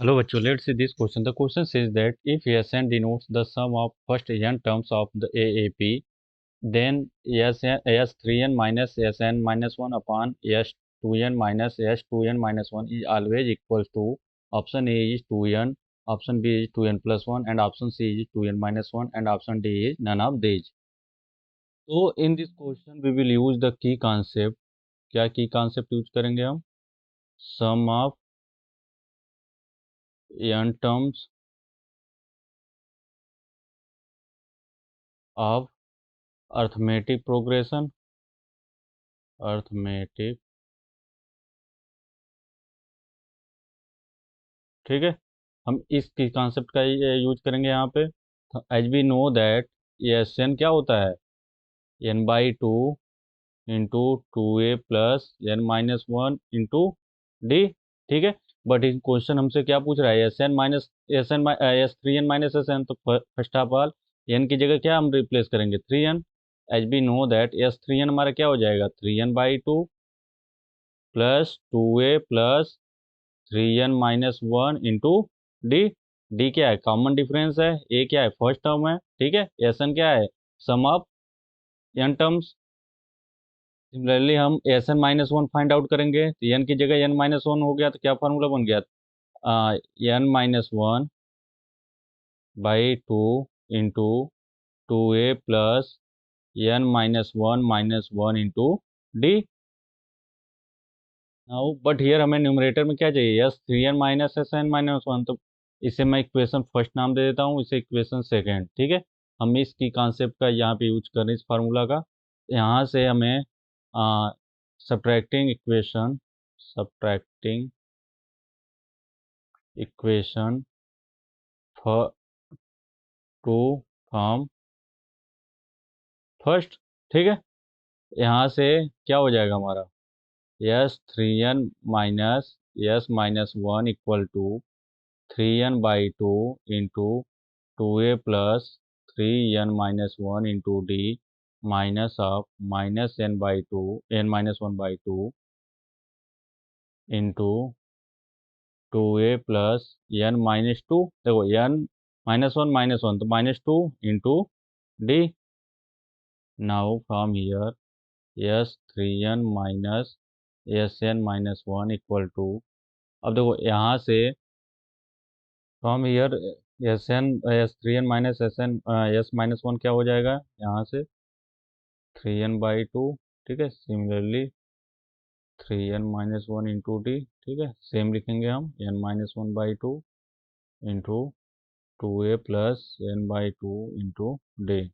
Hello, bachcho. Let's see this question. The question says that if Sn denotes the sum of first n terms of the AAP, then S3n minus Sn minus 1 upon S2n minus S2n minus 1 is always equals to option A is 2n, option B is 2n plus 1, and option C is 2n minus 1, and option D is none of these. So in this question we will use the key concept. क्या key concept use करेंगे हम? Sum of n terms of arithmetic progression, arithmetic, ठीक है। हम इस concept का use करेंगे यहाँ पे। As we know that S N क्या होता है, n/2 into 2a plus n-1 into D, ठीक है। बट इन क्वेश्चन हमसे क्या पूछ रहा है, S3n-SN तो फर्स्ट ऑफ ऑल n की जगह क्या हम रिप्लेस करेंगे, 3n। As we know that S3n हमारा क्या हो जाएगा, 3n/2 plus 2a plus 3n-1 into D. D क्या है, कॉमन डिफरेंस है, ए क्या है, फर्स्ट टर्म है, ठीक है। एस एन क्या है, सम ऑफ एन टर्म्स। सिमिलरली हम Sn-1 फाइंड आउट करेंगे, तो एन की जगह n-1 हो गया, तो क्या फार्मूला बन गया, n-1/2 into 2a plus n-1 into D. Now but here हमें न्यूमरेटर में क्या चाहिए, S3n माइनस Sn-1, तो इसे मैं इक्वेशन फर्स्ट नाम दे देता हूँ, इसे इक्वेशन सेकेंड, ठीक है। हम इसकी कॉन्सेप्ट का यहाँ पे यूज कर रहे हैं, इस फार्मूला का। यहाँ से हमें subtracting equation two from first, ठीक है। यहाँ से क्या हो जाएगा हमारा, S3n minus 1 equal to 3n/2 into 2a plus 3n-1 into D minus of n-1/2 into 2a plus n-2, देखो n-1 तो -2 into D. Now from here S3n minus Sn-1 equal to, अब देखो यहाँ से from here S3n minus S-1 क्या हो जाएगा, यहाँ से 3n/2, ठीक है। सिमिलरली 3n-1 इंटू डी, ठीक है। सेम लिखेंगे हम, n-1/2 into 2a plus n/2 into D.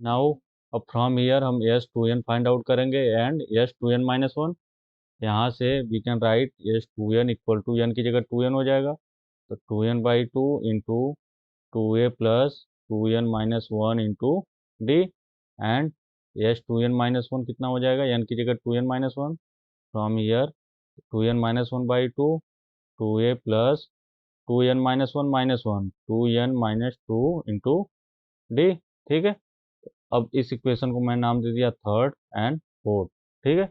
Now अब फ्रॉम हियर हम S2n फाइंड आउट करेंगे एंड S2n-1। यहाँ से we can write S2n equal to, n की जगह 2n हो जाएगा, तो 2n/2 into 2a plus 2n-1 into D. And S2n-1 कितना हो जाएगा, n की जगह 2n-1, from here 2n-1/2 2a plus 2n-1 2n-2 into D, ठीक है। अब इस इक्वेशन को मैं नाम दे दिया थर्ड एंड फोर्थ, ठीक है।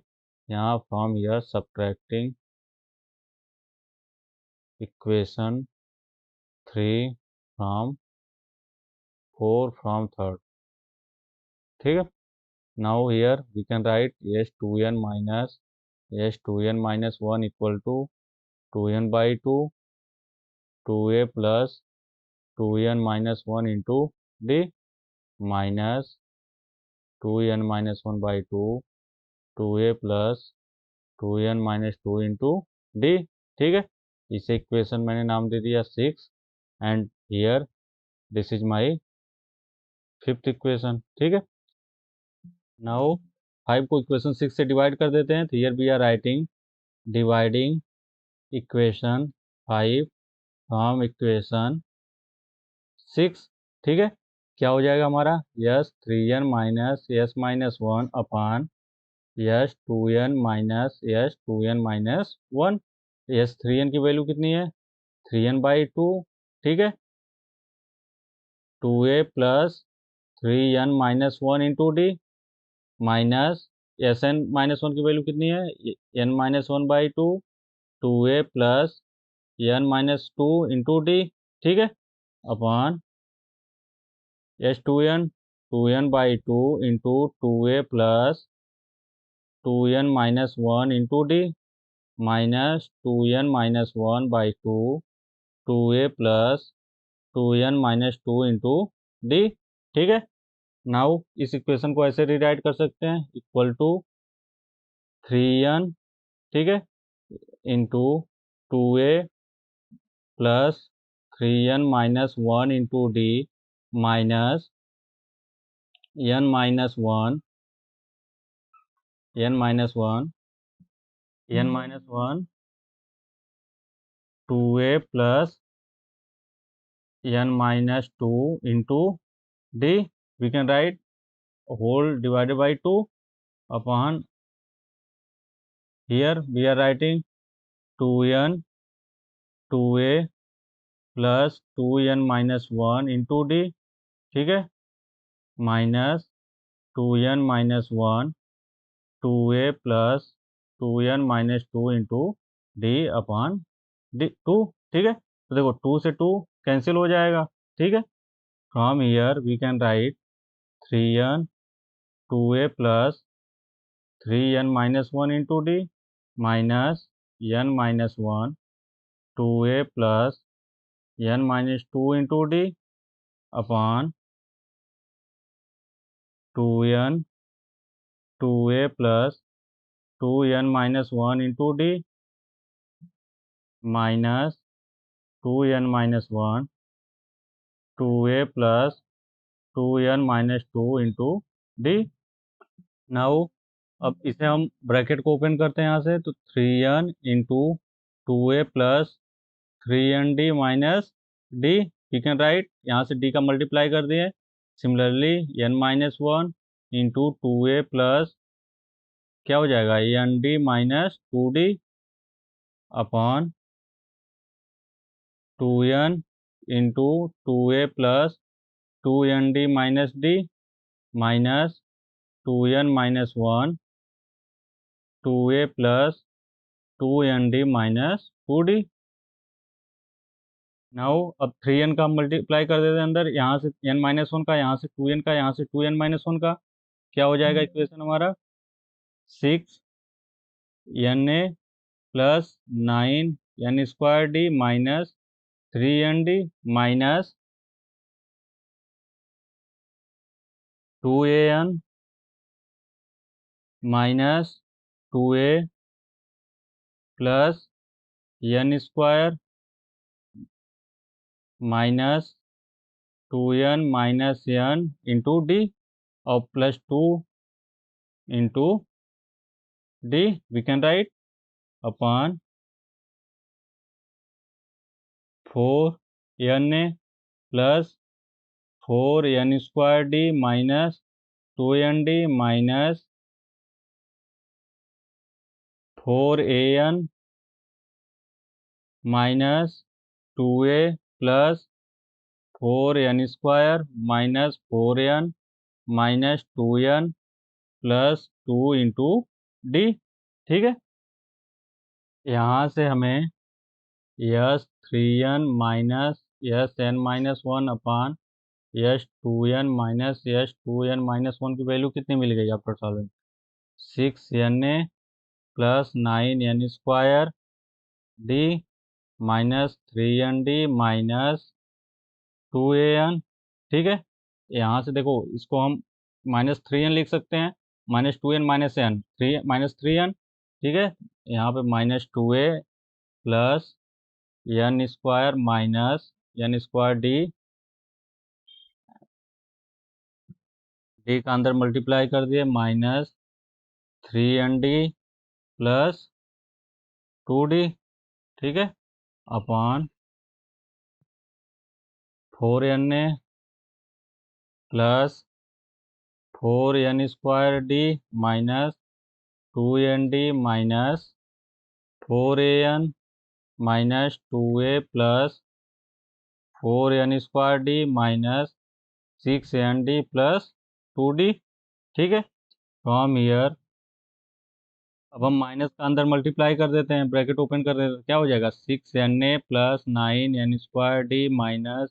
यहाँ from here subtracting equation 3 from 4 from third, ठीक है। Now here we can write S2n-1 equal to 2n/2 2a plus 2n-1 into D minus 2n-1/2 2a plus 2n-2 into D, ठीक है। इसे equation मैंने नाम दे दिया 6 and here this is my fifth equation, ठीक है। नाउ 5 को इक्वेशन 6 से डिवाइड कर देते हैं, तो here we are writing dividing equation 5 from equation 6, ठीक है। क्या हो जाएगा हमारा, S3n माइनस S-1 अपान S2n माइनस S2n-1। S3n की वैल्यू कितनी है, 3n/2, ठीक है। 2a plus 3n-1 into D minus Sn-1 की वैल्यू कितनी है, n-1/2 2a plus n minus two into D, ठीक है, upon S two N by two into two A plus two N minus one into D minus two N minus one by two A plus two N minus two into D, ठीक है। Now इस equation को ऐसे rewrite कर सकते हैं, equal to three N, ठीक है, into two A plus three N minus one into D minus N minus one N minus one N minus one two A plus N minus two into D, we can write whole divided by 2 upon, here we are writing 2n 2a plus 2n minus 1 into d, ठीक है, minus 2n minus 1 2a plus 2n minus 2 into D upon D 2, ठीक है। तो देखो 2 से 2 cancel हो जाएगा, ठीक है। From here we can write 3n 2a plus 3n minus 1 into D minus n minus 1 2a plus n minus 2 into D upon 2n 2a plus 2n minus 1 into D minus 2n minus 1 2a plus 2n minus 2 into D. Now अब इसे हम bracket को open करते हैं यहाँ से, तो 3n into 2a plus 3nd minus D, you can write, यहाँ से डी का मल्टीप्लाई कर दिए। Similarly n minus one into 2a plus क्या हो जाएगा N D minus 2d upon 2n into 2a plus 2nd minus D minus 2n minus one 2a plus 2nd minus 2d। Now अब 3n का multiply कर देते हैं अंदर, यहाँ से n माइनस वन का, यहाँ से 2n का, यहाँ से 2n माइनस वन का, क्या हो जाएगा इक्वेशन हमारा 6 n a plus 9 n square d minus 3n d minus 2an minus 2a plus n square minus 2n minus n into d और plus 2 into d, we can write upon 4n a plus 4n square d minus 2n d minus 4an minus 2a plus 4n square minus 4n minus 2n plus 2 into D, ठीक है। यहाँ से हमें S 3n minus S n minus one upon S 2n minus S 2n minus one की value कितनी मिल गई after solving 6n a plus 9n square d minus 3n d minus 2an, ठीक है। यहाँ से देखो इसको हम माइनस 3n लिख सकते हैं, minus 2n minus n three minus 3n, ठीक है। यहाँ पे minus 2a plus n square minus n square D, D का अंदर मल्टीप्लाई कर दिए minus 3n D plus 2d, ठीक है, upon 4n a plus 4n square d minus 2n d minus 4an minus 2a plus 4n square d minus 6n d plus 2d, ठीक है। From here अब हम minus का अंदर multiply कर देते हैं, ब्रैकेट ओपन कर देते हैं, क्या हो जाएगा 6na plus 9n² minus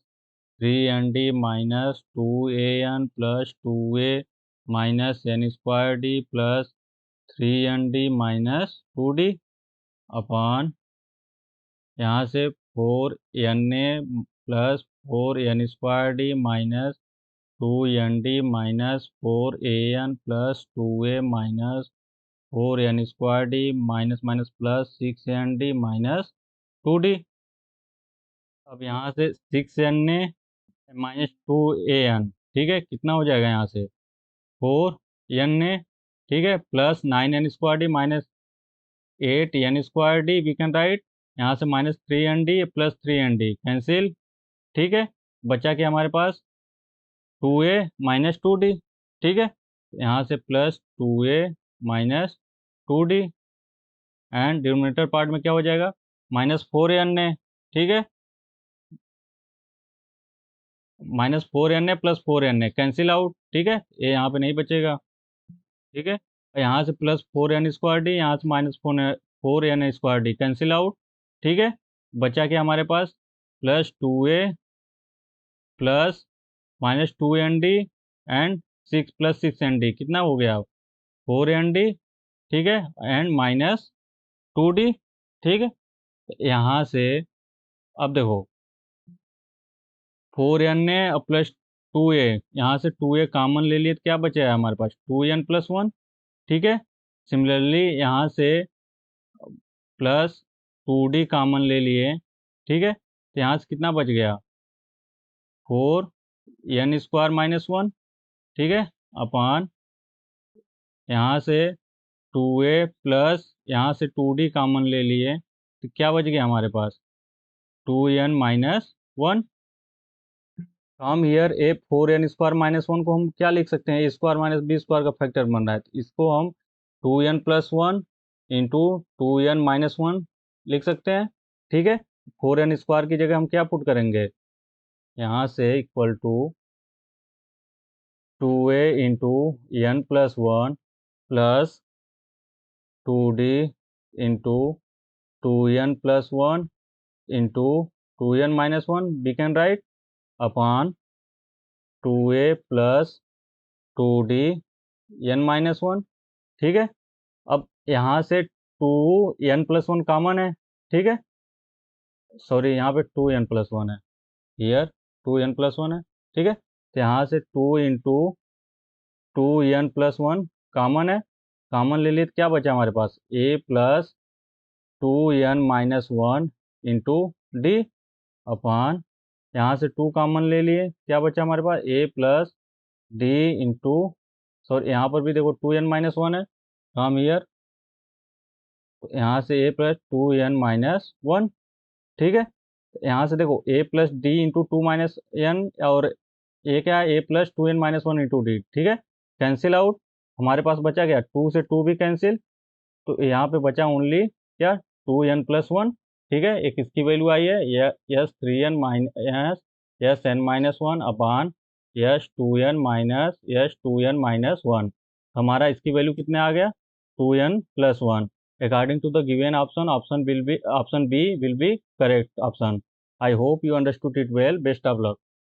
3nd minus 2an plus 2a minus n² plus 3nd minus 2d upon यहाँ से 4na plus 4n² minus 2nd minus 4an plus 2a minus 4n² minus minus plus 6nd minus 2d। अब यहाँ से 6na minus 2an, ठीक है, कितना हो जाएगा यहाँ से 4na, ठीक है, plus 9n² minus 8n² we can write, यहाँ से minus 3nd plus 3nd cancel, ठीक है, बचा के हमारे पास 2a माइनस 2d, ठीक है, यहाँ से plus 2a minus 2d and denominator part में क्या हो जाएगा माइनस 4na, ठीक है, minus 4na plus 4na cancel out, ठीक है, ये यहाँ पे नहीं बचेगा, ठीक है, यहाँ से प्लस 4n²d, यहाँ से माइनस 4n² कैंसिल आउट, ठीक है, बचा के हमारे पास plus 2a plus minus 2nd and 6 plus 6nd कितना हो गया 4nd, ठीक है, एंड माइनस 2d, ठीक है, यहाँ से अब देखो 4na प्लस 2a, यहाँ से 2a कॉमन ले लिए तो क्या बचा है हमारे पास 2n प्लस 1, ठीक है, सिमिलरली यहाँ से प्लस 2d कॉमन ले लिए, ठीक है, तो यहाँ से कितना बच गया 4n² माइनस 1, ठीक है, अपॉन यहाँ से 2a प्लस यहाँ से 2d कॉमन ले लिए तो क्या बच गया हमारे पास 2n माइनस 1। हम हियर ए 4n² माइनस 1 को हम क्या लिख सकते हैं a² माइनस b² का फैक्टर बन रहा है, तो इसको हम 2n plus 1 into 2n minus 1 लिख सकते हैं, ठीक है, 4n² की जगह हम क्या पुट करेंगे यहाँ से equal to 2a into n plus 1 plus 2d into 2n plus 1 into 2n minus 1 we can write upon 2a plus 2d n minus 1, ठीक है, अब यहाँ से 2n प्लस 1 कॉमन है, ठीक है, सॉरी यहाँ पे 2n प्लस 1 है, हियर 2n प्लस 1 है, ठीक है, तो यहाँ से 2 इंटू 2n प्लस 1 कॉमन है, कॉमन ले लिए तो क्या बचा हमारे पास a plus 2n minus 1 into D upon यहाँ से 2 कॉमन ले लिए क्या बचा हमारे पास a plus D into, sorry यहाँ पर भी देखो 2n माइनस 1 है, हम हियर यहाँ से a प्लस 2n माइनस 1, ठीक है, यहाँ से देखो a plus D into 2 minus n और a क्या है a plus 2n minus 1 into D, ठीक है, कैंसिल आउट, हमारे पास बचा क्या 2 से 2 भी कैंसिल, तो यहाँ पे बचा ओनली क्या 2n प्लस 1, ठीक है, एक इसकी वैल्यू आई है S 3n minus S n minus 1 upon S 2n minus 1, हमारा इसकी वैल्यू कितने आ गया 2n plus 1 according to the given option, option B will be correct option. I hope you understood it well, best of luck.